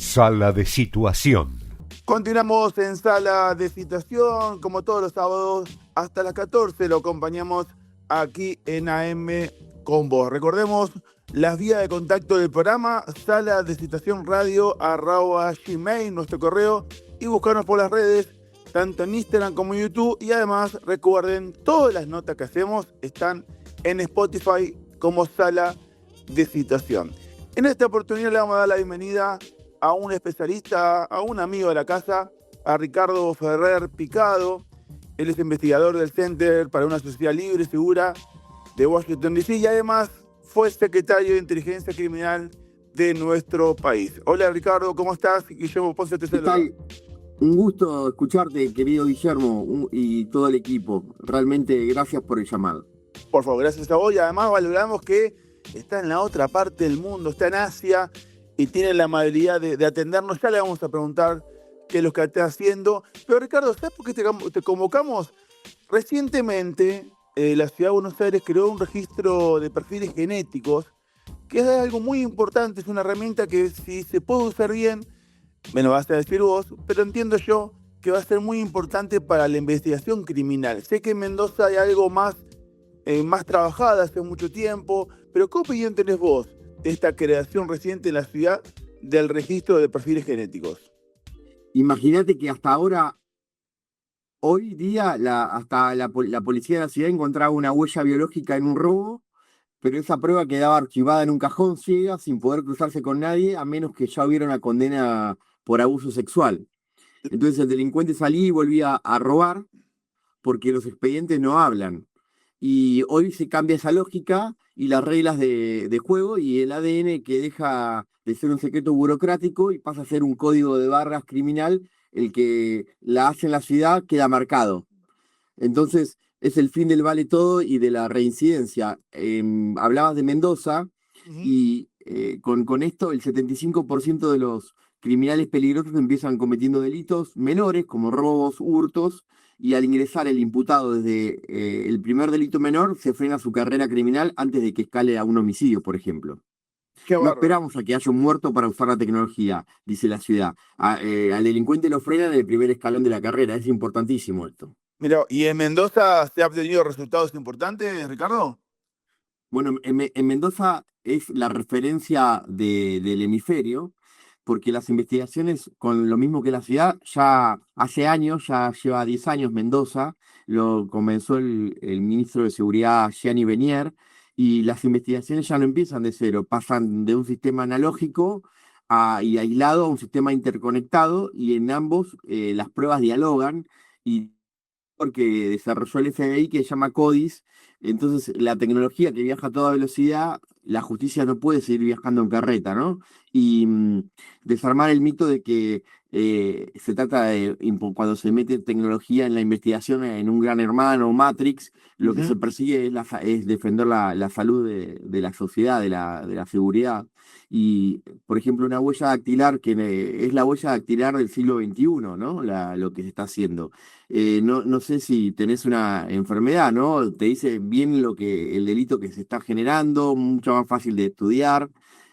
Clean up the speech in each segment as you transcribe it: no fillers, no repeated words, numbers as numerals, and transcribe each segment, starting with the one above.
Sala de situación. Continuamos en Sala de Situación, como todos los sábados, hasta las 14 lo acompañamos aquí en AM con vos. Recordemos las vías de contacto del programa, sala de situación radio@gmail, nuestro correo, y buscarnos por las redes, tanto en Instagram como en YouTube. Y además, recuerden, todas las notas que hacemos están en Spotify como Sala de Situación. En esta oportunidad le vamos a dar la bienvenida a un especialista, a un amigo de la casa, a Ricardo Ferrer Picado. Él es investigador del Center para una Sociedad Libre y Segura de Washington, D.C. y además fue secretario de Inteligencia Criminal de nuestro país. Hola Ricardo, ¿cómo estás? Guillermo Ponce te saluda. ¿Qué tal? Un gusto escucharte, querido Guillermo, y todo el equipo. Realmente gracias por el llamado. Por favor, gracias a vos. Y además valoramos que está en la otra parte del mundo, está en Asia y tiene la amabilidad de atendernos. Ya le vamos a preguntar qué es lo que está haciendo. Pero Ricardo, ¿sabes por qué te convocamos? Recientemente, la Ciudad de Buenos Aires creó un registro de perfiles genéticos, que es algo muy importante, es una herramienta que si se puede usar bien, me lo vas a decir vos, pero entiendo yo que va a ser muy importante para la investigación criminal. Sé que en Mendoza hay algo más trabajada hace mucho tiempo, pero ¿qué opinión tenés vos de esta creación reciente en la ciudad del registro de perfiles genéticos? Imagínate que hasta ahora, hoy día, hasta la policía de la ciudad encontraba una huella biológica en un robo, pero esa prueba quedaba archivada en un cajón ciega sin poder cruzarse con nadie, a menos que ya hubiera una condena por abuso sexual. Entonces el delincuente salía y volvía a robar porque los expedientes no hablan. Y hoy se cambia esa lógica y las reglas de juego y el ADN que deja de ser un secreto burocrático y pasa a ser un código de barras criminal, el que la hace en la ciudad queda marcado. Entonces es el fin del vale todo y de la reincidencia. Hablabas de Mendoza y con esto el 75% de los criminales peligrosos empiezan cometiendo delitos menores como robos, hurtos, y al ingresar el imputado desde el primer delito menor se frena su carrera criminal antes de que escale a un homicidio, por ejemplo. Qué No bárbaro. esperamos a que haya un muerto para usar la tecnología, dice la ciudad. Al delincuente lo frenan en el primer escalón de la carrera, es importantísimo esto. Mira, ¿y en Mendoza se han obtenido resultados importantes, Ricardo? Bueno, en Mendoza es la referencia del hemisferio, porque las investigaciones con lo mismo que la ciudad, ya hace años, ya lleva 10 años Mendoza, lo comenzó el ministro de Seguridad Gianni Benier, y las investigaciones ya no empiezan de cero, pasan de un sistema analógico y aislado a un sistema interconectado, y en ambos las pruebas dialogan, y porque desarrolló el FBI que se llama CODIS. Entonces la tecnología que viaja a toda velocidad, la justicia no puede seguir viajando en carreta, ¿no? Y desarmar el mito de que se trata de, cuando se mete tecnología en la investigación en un gran hermano o Matrix, lo que se persigue es defender la salud de la sociedad, de la seguridad. Y, por ejemplo, una huella dactilar que es la huella dactilar del siglo XXI, ¿no? Lo que se está haciendo. No sé si tenés una enfermedad, ¿no? Te dice bien el delito que se está generando, mucho más fácil de estudiar.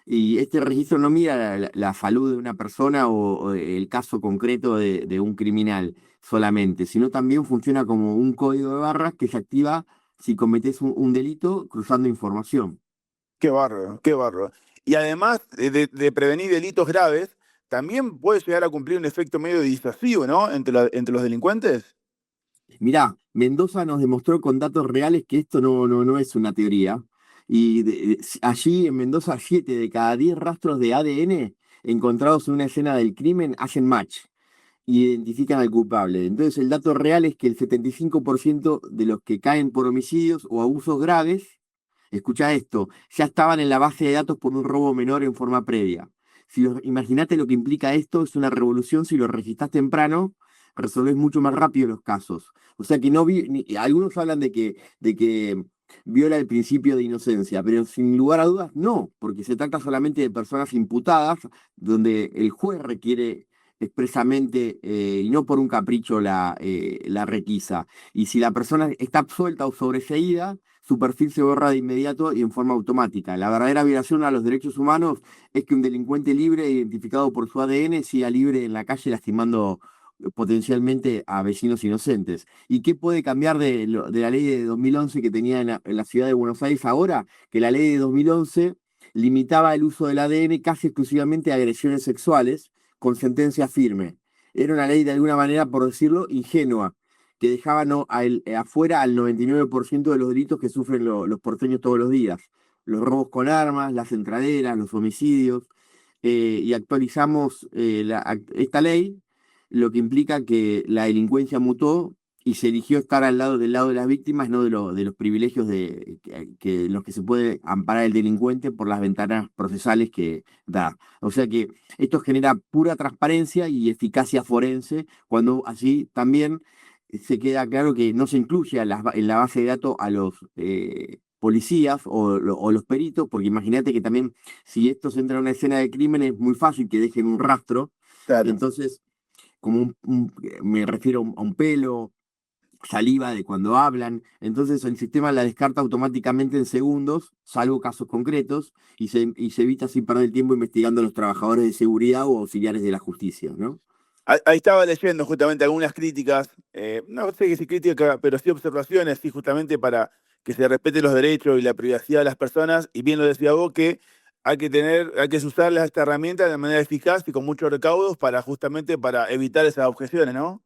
Y este registro no mira la salud de una persona o el caso concreto de un criminal solamente, sino también funciona como un código de barras que se activa si cometés un delito cruzando información. Qué bárbaro, qué bárbaro. Y además de prevenir delitos graves, también puede llegar a cumplir un efecto medio disuasivo, ¿no? Entre los delincuentes. Mirá, Mendoza nos demostró con datos reales que esto no es una teoría. Y allí en Mendoza, 7 de cada 10 rastros de ADN encontrados en una escena del crimen hacen match y identifican al culpable. Entonces, el dato real es que el 75% de los que caen por homicidios o abusos graves, escucha esto, ya estaban en la base de datos por un robo menor en forma previa. Imagínate lo que implica esto, es una revolución. Si lo registrás temprano, resolvés mucho más rápido los casos. O sea que algunos hablan de que viola el principio de inocencia, pero sin lugar a dudas no, porque se trata solamente de personas imputadas, donde el juez requiere expresamente y no por un capricho la requisa. Y si la persona está absuelta o sobreseída, su perfil se borra de inmediato y en forma automática. La verdadera violación a los derechos humanos es que un delincuente libre, identificado por su ADN, siga libre en la calle lastimando potencialmente a vecinos inocentes. ¿Y qué puede cambiar de la ley de 2011 que tenía en la ciudad de Buenos Aires ahora? Que la ley de 2011 limitaba el uso del ADN casi exclusivamente a agresiones sexuales con sentencia firme. Era una ley de alguna manera, por decirlo, ingenua, que dejaba afuera al 99% de los delitos que sufren los porteños todos los días. Los robos con armas, las entraderas, los homicidios. Y actualizamos esta ley, lo que implica que la delincuencia mutó y se eligió estar del lado de las víctimas, no de los privilegios en los que se puede amparar el delincuente por las ventanas procesales que da. O sea que esto genera pura transparencia y eficacia forense, cuando así también se queda claro que no se incluye en la base de datos a los policías o los peritos, porque imagínate que también si estos entran a una escena de crimen es muy fácil que dejen un rastro. Claro. Entonces, me refiero a un pelo, saliva de cuando hablan. Entonces el sistema la descarta automáticamente en segundos, salvo casos concretos, y se evita así perder el tiempo investigando a los trabajadores de seguridad o auxiliares de la justicia, ¿no? Ahí estaba leyendo justamente algunas críticas, no sé si críticas, pero sí observaciones, sí, justamente para que se respeten los derechos y la privacidad de las personas, y bien lo decía vos, que hay que usar esta herramienta de manera eficaz y con muchos recaudos para justamente para evitar esas objeciones, ¿no?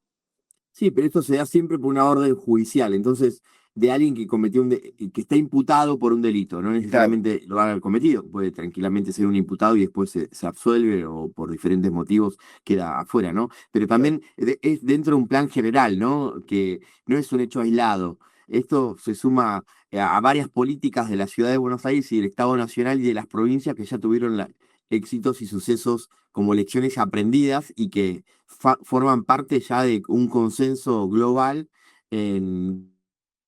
Sí, pero esto se da siempre por una orden judicial, entonces de alguien que que está imputado por un delito, no Claro. necesariamente lo haga cometido, puede tranquilamente ser un imputado y después se absuelve o por diferentes motivos queda afuera, ¿no? Pero también es dentro de un plan general, ¿no? Que no es un hecho aislado. Esto se suma a varias políticas de la ciudad de Buenos Aires y del Estado Nacional y de las provincias que ya tuvieron éxitos y sucesos como lecciones aprendidas y que forman parte ya de un consenso global en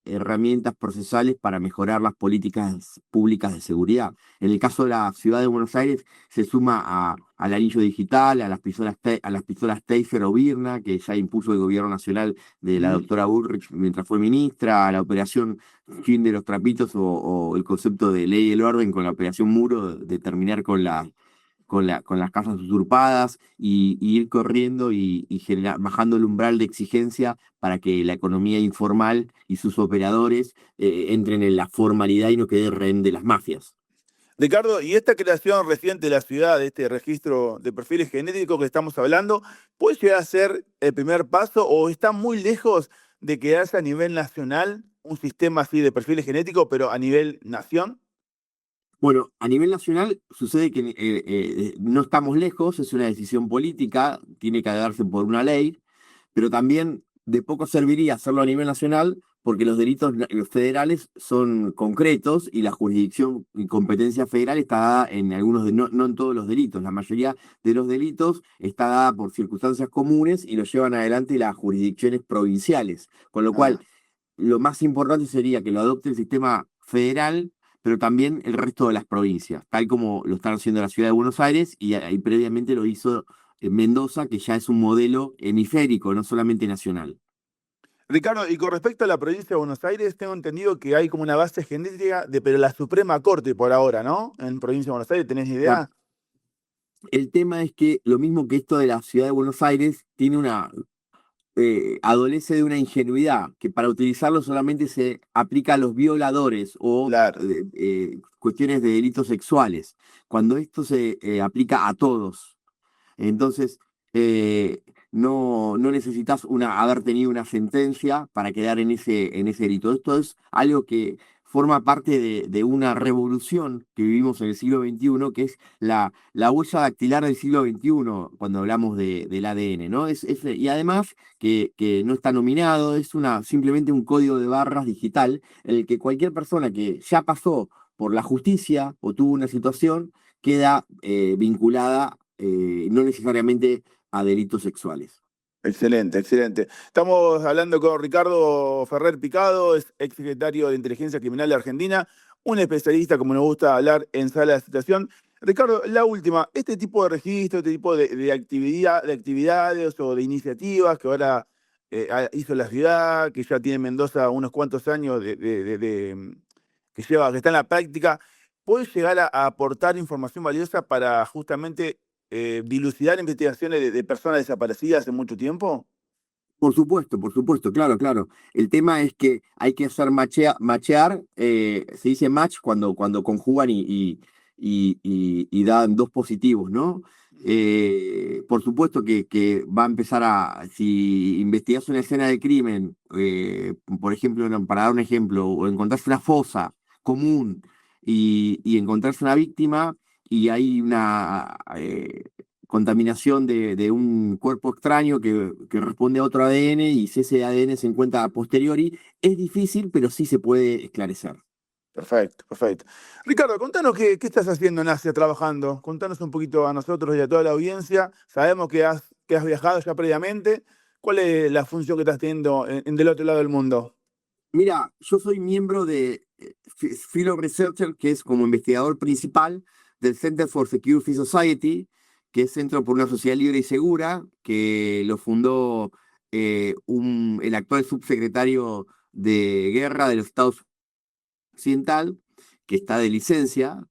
herramientas procesales para mejorar las políticas públicas de seguridad. En el caso de la ciudad de Buenos Aires, se suma al anillo digital, a las pistolas Taser o Birna, que ya impuso el gobierno nacional de la Ujú. doctora Bullrich mientras fue ministra, a la operación Fin de los Trapitos o el concepto de ley del orden con la operación Muro, de terminar con las casas usurpadas y ir corriendo y bajando el umbral de exigencia para que la economía informal y sus operadores entren en la formalidad y no quede rehén de las mafias. Ricardo, ¿y esta creación reciente de la ciudad, de este registro de perfiles genéticos que estamos hablando, puede llegar a ser el primer paso o está muy lejos de quedarse a nivel nacional un sistema así de perfiles genéticos, pero a nivel nación? Bueno, a nivel nacional sucede que no estamos lejos, es una decisión política, tiene que darse por una ley, pero también de poco serviría hacerlo a nivel nacional porque los delitos federales son concretos y la jurisdicción y competencia federal está dada en algunos, no en todos los delitos, la mayoría de los delitos está dada por circunstancias comunes y lo llevan adelante las jurisdicciones provinciales, con lo cual Ah. lo más importante sería que lo adopte el sistema federal, pero también el resto de las provincias, tal como lo están haciendo la ciudad de Buenos Aires y previamente lo hizo Mendoza, que ya es un modelo hemisférico, no solamente nacional. Ricardo, y con respecto a la provincia de Buenos Aires, tengo entendido que hay como una base genética de pero la Suprema Corte por ahora, ¿no? En provincia de Buenos Aires, ¿tenés La- idea? el tema es que lo mismo que esto de la ciudad de Buenos Aires tiene adolece de una ingenuidad que para utilizarlo solamente se aplica a los violadores o Claro. cuestiones de delitos sexuales, cuando esto se aplica a todos. Entonces, eh, no necesitas haber tenido una sentencia para quedar en ese delito. Esto es algo que forma parte de una revolución que vivimos en el siglo XXI, que es la huella dactilar del siglo XXI, cuando hablamos del ADN, ¿no? Y además que no está nominado, es simplemente un código de barras digital en el que cualquier persona que ya pasó por la justicia o tuvo una situación queda vinculada no necesariamente a delitos sexuales. Excelente, excelente. Estamos hablando con Ricardo Ferrer Picado, es exsecretario de Inteligencia Criminal de Argentina, un especialista, como nos gusta hablar, en sala de situación. Ricardo, la última, este tipo de registro, este tipo de actividades o de iniciativas que ahora hizo la ciudad, que ya tiene Mendoza unos cuantos años que está en la práctica, puede llegar a aportar información valiosa para justamente dilucidar investigaciones de personas desaparecidas hace mucho tiempo? Por supuesto, claro, claro. El tema es que hay que hacer machear, se dice match cuando conjugan y dan dos positivos, ¿no? Por supuesto que va a empezar si investigas una escena de crimen, por ejemplo, no, para dar un ejemplo, o encontrás una fosa común y encontrás una víctima y hay una contaminación de un cuerpo extraño que responde a otro ADN y si ese ADN se encuentra a posteriori, es difícil, pero sí se puede esclarecer. Perfecto, perfecto. Ricardo, contanos qué estás haciendo en Asia trabajando. Contanos un poquito a nosotros y a toda la audiencia. Sabemos que has viajado ya previamente. ¿Cuál es la función que estás teniendo del otro lado del mundo? Mira, yo soy miembro de Fellow Researcher, que es como investigador principal del Center for Secure Free Society, que es Centro por una Sociedad Libre y Segura, que lo fundó el actual subsecretario de Guerra de los Estados Occidental, que está de licencia,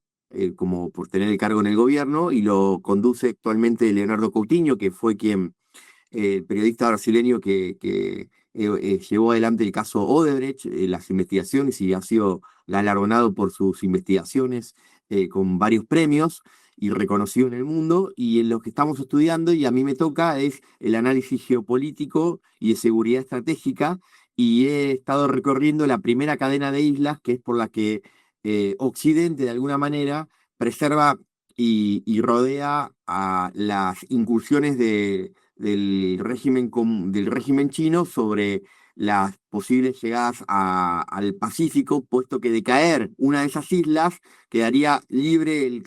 como por tener el cargo en el gobierno, y lo conduce actualmente Leonardo Coutinho, que fue el periodista brasileño que llevó adelante el caso Odebrecht, las investigaciones, y ha sido galardonado por sus investigaciones con varios premios y reconocido en el mundo. Y en lo que estamos estudiando, y a mí me toca, es el análisis geopolítico y de seguridad estratégica, y he estado recorriendo la primera cadena de islas, que es por la que Occidente, de alguna manera, preserva y rodea a las incursiones del régimen chino sobre las posibles llegadas al Pacífico, puesto que de caer una de esas islas quedaría libre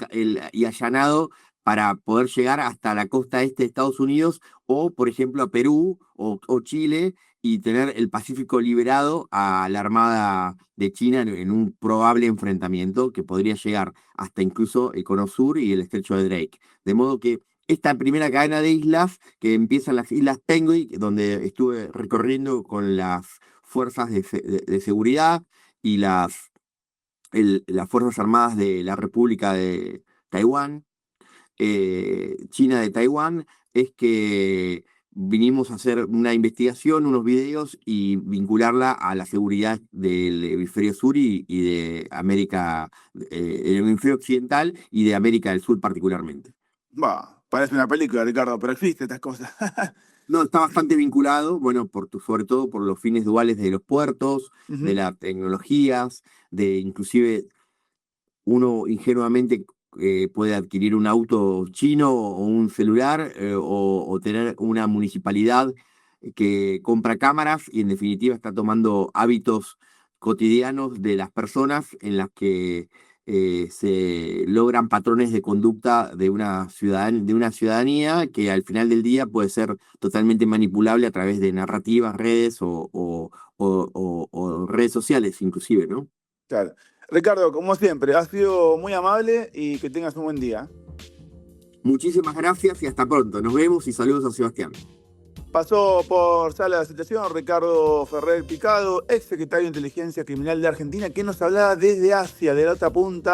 y allanado para poder llegar hasta la costa este de Estados Unidos o, por ejemplo, a Perú o Chile y tener el Pacífico liberado a la Armada de China en un probable enfrentamiento que podría llegar hasta incluso el Cono Sur y el Estrecho de Drake. De modo que esta primera cadena de islas, que empiezan las Islas Penguin, donde estuve recorriendo con las fuerzas de seguridad y las Fuerzas Armadas de la República de Taiwán, China de Taiwán, es que vinimos a hacer una investigación, unos videos y vincularla a la seguridad del hemisferio sur y de América, el hemisferio occidental y de América del Sur particularmente. Parece una película, Ricardo, pero existen estas cosas. No, está bastante vinculado, bueno, sobre todo por los fines duales de los puertos, de las tecnologías, de inclusive uno ingenuamente puede adquirir un auto chino o un celular o tener una municipalidad que compra cámaras y en definitiva está tomando hábitos cotidianos de las personas en las que se logran patrones de conducta de una ciudadanía que al final del día puede ser totalmente manipulable a través de narrativas, redes o redes sociales inclusive, ¿no? Claro. Ricardo, como siempre, has sido muy amable y que tengas un buen día. Muchísimas gracias y hasta pronto. Nos vemos y saludos a Sebastián. Pasó por Sala de Citación Ricardo Ferrer Picado, ex secretario de Inteligencia Criminal de Argentina, que nos hablaba desde Asia, de la otra punta